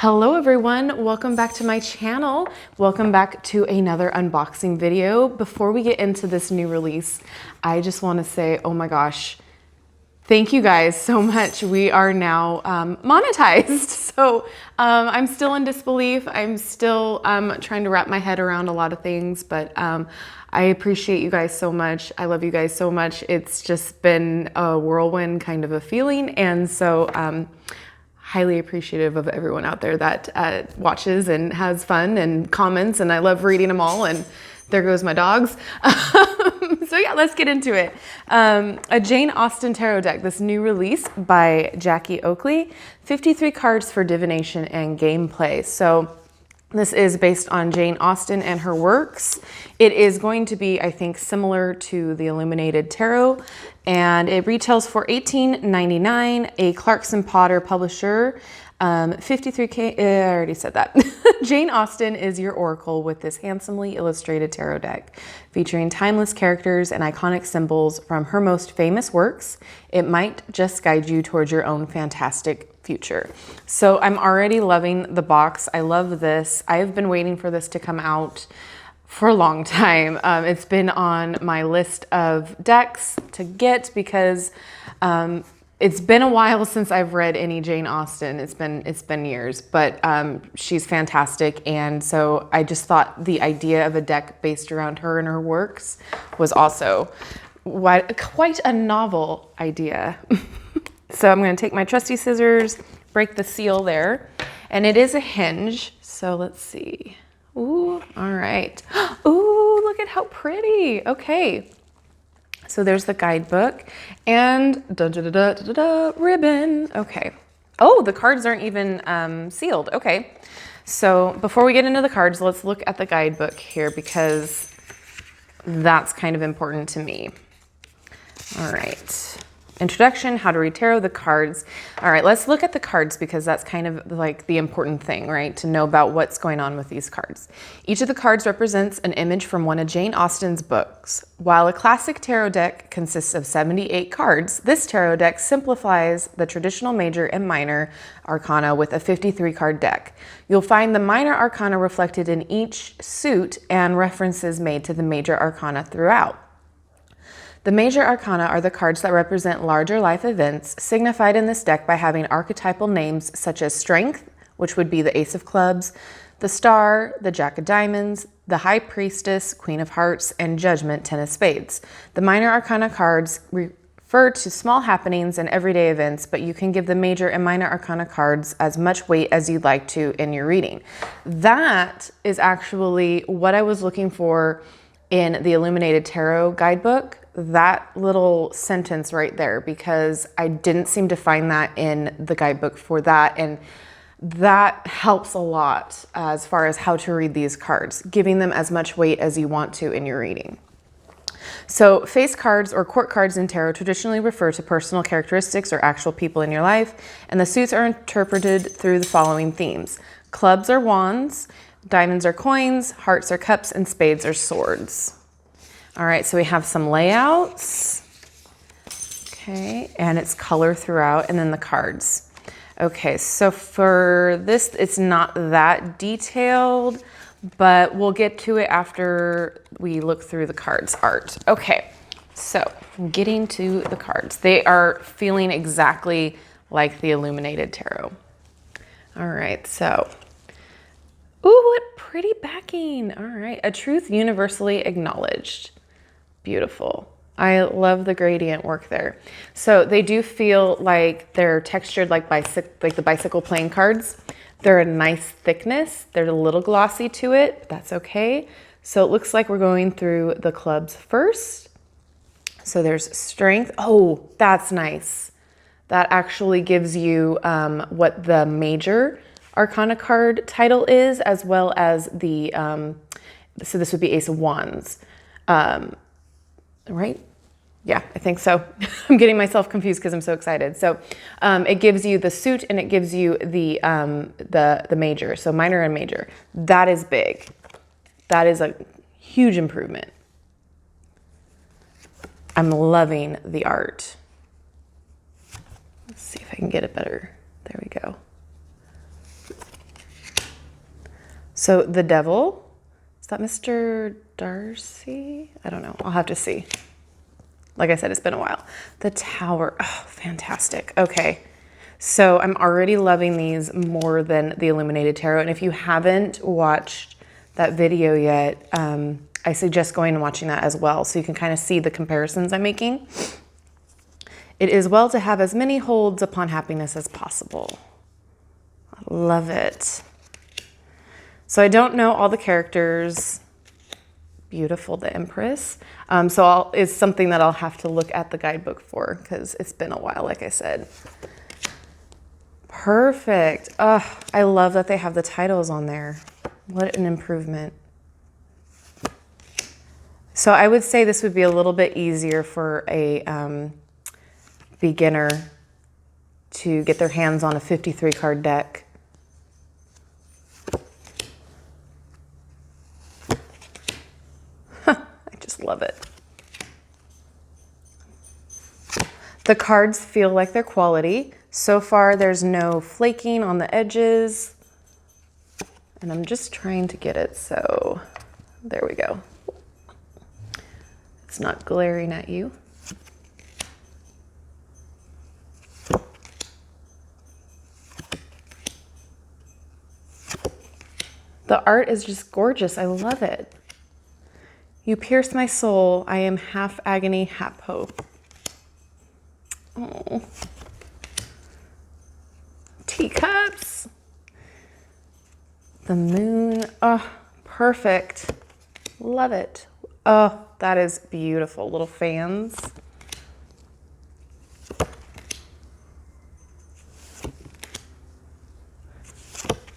Hello everyone, welcome back to my channel. Welcome back to another unboxing video. Before we get into this new release, I just want to say, oh my gosh, thank you guys so much. We are now monetized. So I'm still in disbelief. I'm still trying to wrap my head around a lot of things, but I appreciate you guys so much. I love you guys so much. It's just been a whirlwind kind of a feeling. And so highly appreciative of everyone out there that watches and has fun and comments, and I love reading them all, and there goes my dogs. So yeah, let's get into it. A Jane Austen Tarot Deck, this new release by Jacqui Oakley, 53 cards for divination and gameplay. So this is based on Jane Austen and her works. It is going to be, I think, similar to the Illuminated Tarot, and it retails for $18.99, a Clarkson Potter publisher, 53K, I already said that. Jane Austen is your oracle with this handsomely illustrated tarot deck, featuring timeless characters and iconic symbols from her most famous works. It might just guide you towards your own fantastic future. So I'm already loving the box. I love this. I have been waiting for this to come out for a long time. It's been on my list of decks to get because it's been a while since I've read any Jane Austen. It's been years, but she's fantastic. And so I just thought the idea of a deck based around her and her works was also quite a novel idea. So I'm going to take my trusty scissors, break the seal there, and it is a hinge. So let's see. Ooh, all right. Ooh, look at how pretty. Okay. So there's the guidebook and ribbon. Okay. Oh, the cards aren't even sealed. Okay. So before we get into the cards, let's look at the guidebook here because that's kind of important to me. All right. Introduction, how to read tarot, the cards. All right, let's look at the cards because that's kind of like the important thing, right? To know about what's going on with these cards. Each of the cards represents an image from one of Jane Austen's books. While a classic tarot deck consists of 78 cards, this tarot deck simplifies the traditional major and minor arcana with a 53 card deck. You'll find the minor arcana reflected in each suit and references made to the major arcana throughout. The major arcana are the cards that represent larger life events, signified in this deck by having archetypal names such as Strength, which would be the Ace of Clubs, the Star, the Jack of Diamonds, the High Priestess, Queen of Hearts, and Judgment, Ten of Spades. The minor arcana cards refer to small happenings and everyday events, but you can give the major and minor arcana cards as much weight as you'd like to in your reading. That is actually what I was looking for in the Illuminated Tarot guidebook. That little sentence right there, because I didn't seem to find that in the guidebook for that, and that helps a lot as far as how to read these cards, giving them as much weight as you want to in your reading. So face cards or court cards in tarot traditionally refer to personal characteristics or actual people in your life, and the suits are interpreted through the following themes. Clubs are wands, diamonds are coins, hearts are cups, and spades are swords. All right, so we have some layouts, okay, and it's color throughout, and then the cards. Okay, so for this, it's not that detailed, but we'll get to it after we look through the cards art. Okay, so getting to the cards. They are feeling exactly like the Illuminated Tarot. All right, so, ooh, what pretty backing. All right, a truth universally acknowledged. Beautiful. I love the gradient work there. So they do feel like they're textured like the bicycle playing cards. They're a nice thickness. They're a little glossy to it, but that's okay. So it looks like we're going through the clubs first. So there's Strength. Oh, that's nice. That actually gives you what the major arcana card title is, as well as the, so this would be Ace of Wands. Right? Yeah, I think so. I'm getting myself confused because I'm so excited. So it gives you the suit and it gives you the major. So minor and major. That is big. That is a huge improvement. I'm loving the art. Let's see if I can get it better. There we go. So the Devil, is that Mr. Darcy? I don't know. I'll have to see. Like I said, it's been a while. The Tower. Oh, fantastic. Okay. So I'm already loving these more than the Illuminated Tarot. And if you haven't watched that video yet, I suggest going and watching that as well, so you can kind of see the comparisons I'm making. It is well to have as many holds upon happiness as possible. I love it. So I don't know all the characters. Beautiful, the Empress. So it's something that I'll have to look at the guidebook for, because it's been a while, like I said. Perfect. Oh, I love that they have the titles on there. What an improvement. So I would say this would be a little bit easier for a beginner to get their hands on a 53 card deck. I just love it. The cards feel like they're quality. So far, there's no flaking on the edges. And I'm just trying to get it, so there we go. It's not glaring at you. The art is just gorgeous. I love it. You pierce my soul. I am half agony, half hope. Oh. Teacups. The moon. Oh, perfect. Love it. Oh, that is beautiful. Little fans.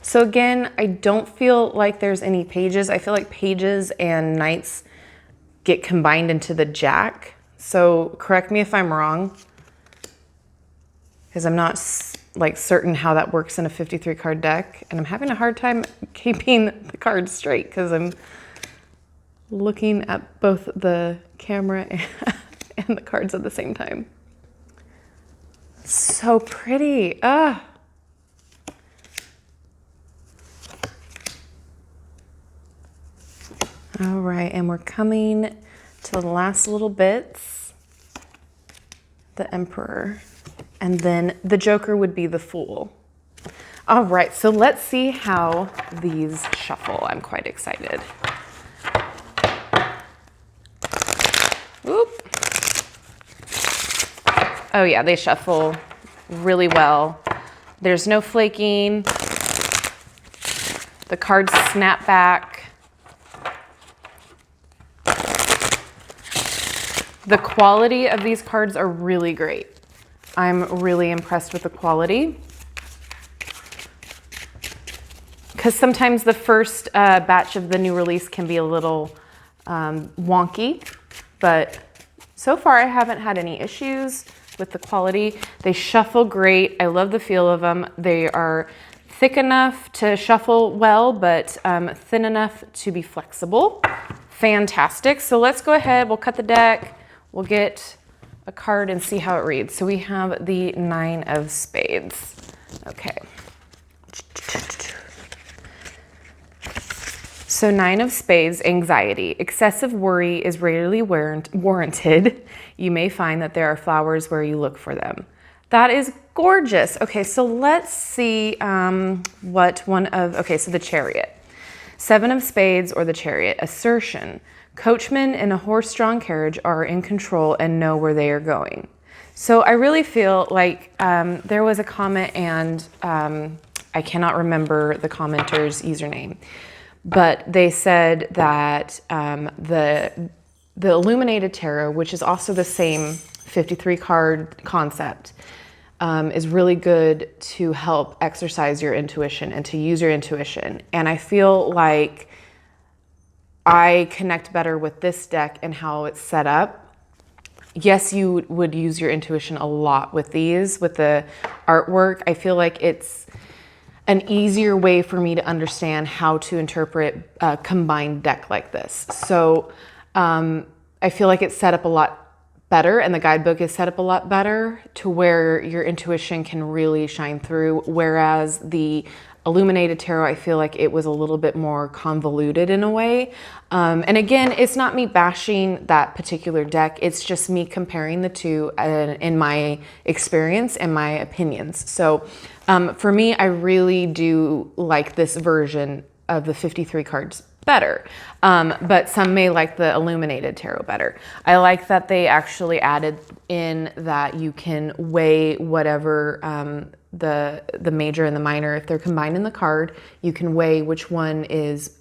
So again, I don't feel like there's any pages. I feel like pages and knights get combined into the Jack. So correct me if I'm wrong, because I'm not like certain how that works in a 53 card deck. And I'm having a hard time keeping the cards straight because I'm looking at both the camera and the cards at the same time. So pretty. Ah. All right, and we're coming to the last little bits. The Emperor. And then the Joker would be the Fool. All right, so let's see how these shuffle. I'm quite excited. Oop. Oh yeah, they shuffle really well. There's no flaking. The cards snap back. The quality of these cards are really great. I'm really impressed with the quality. Because sometimes the first batch of the new release can be a little wonky, but so far I haven't had any issues with the quality. They shuffle great. I love the feel of them. They are thick enough to shuffle well, but thin enough to be flexible. Fantastic. So let's go ahead. We'll cut the deck. We'll get a card and see how it reads. So we have the 9 of Spades. Okay. So 9 of Spades, anxiety. Excessive worry is rarely warranted. You may find that there are flowers where you look for them. That is gorgeous. Okay, so let's see what one of, okay, so the Chariot. 7 of Spades or the Chariot, assertion. Coachmen in a horse-drawn carriage are in control and know where they are going. So I really feel like there was a comment, and I cannot remember the commenter's username, but they said that the Illuminated Tarot, which is also the same 53 card concept, is really good to help exercise your intuition and to use your intuition. And I feel like I connect better with this deck and how it's set up. Yes, you would use your intuition a lot with these, with the artwork. I feel like it's an easier way for me to understand how to interpret a combined deck like this. So I feel like it's set up a lot better, and the guidebook is set up a lot better to where your intuition can really shine through, whereas the Illuminated Tarot, I feel like it was a little bit more convoluted in a way. And again, it's not me bashing that particular deck. It's just me comparing the two in my experience and my opinions. So for me, I really do like this version of the 53 cards better. But some may like the Illuminated Tarot better. I like that they actually added in that you can weigh whatever the major and the minor, if they're combined in the card, you can weigh which one is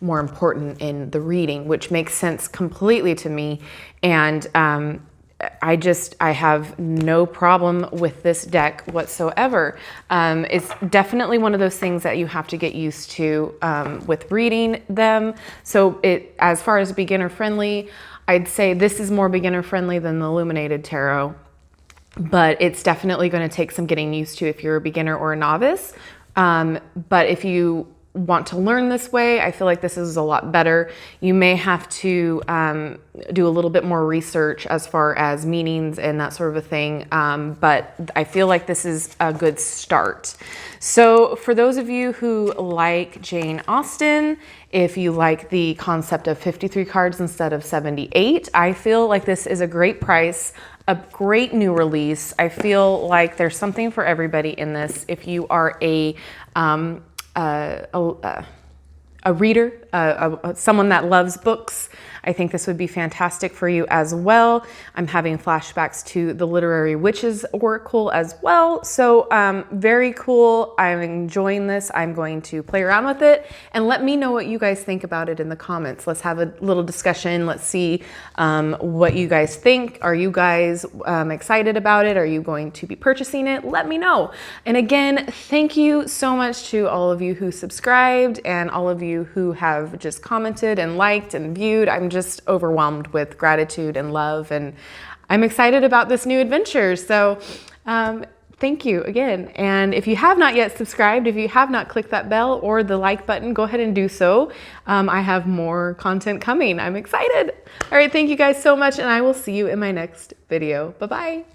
more important in the reading, which makes sense completely to me. And I have no problem with this deck whatsoever. It's definitely one of those things that you have to get used to with reading them. So as far as beginner friendly, I'd say this is more beginner friendly than the Illuminated Tarot, but it's definitely going to take some getting used to if you're a beginner or a novice. But if you want to learn this way, I feel like this is a lot better. You may have to do a little bit more research as far as meanings and that sort of a thing, but I feel like this is a good start. So for those of you who like Jane Austen, if you like the concept of 53 cards instead of 78, I feel like this is a great price, a great new release. I feel like there's something for everybody in this. If you are a reader, someone that loves books, I think this would be fantastic for you as well. I'm having flashbacks to the Literary Witches Oracle as well. So very cool. I'm enjoying this. I'm going to play around with it and let me know what you guys think about it in the comments. Let's have a little discussion. Let's see what you guys think. Are you guys excited about it? Are you going to be purchasing it? Let me know. And again, thank you so much to all of you who subscribed and all of you who have just commented and liked and viewed. I'm just overwhelmed with gratitude and love, and I'm excited about this new adventure. So thank you again. And if you have not yet subscribed, if you have not clicked that bell or the like button, go ahead and do so. I have more content coming. I'm excited. All right, thank you guys so much, and I will see you in my next video. Bye-bye.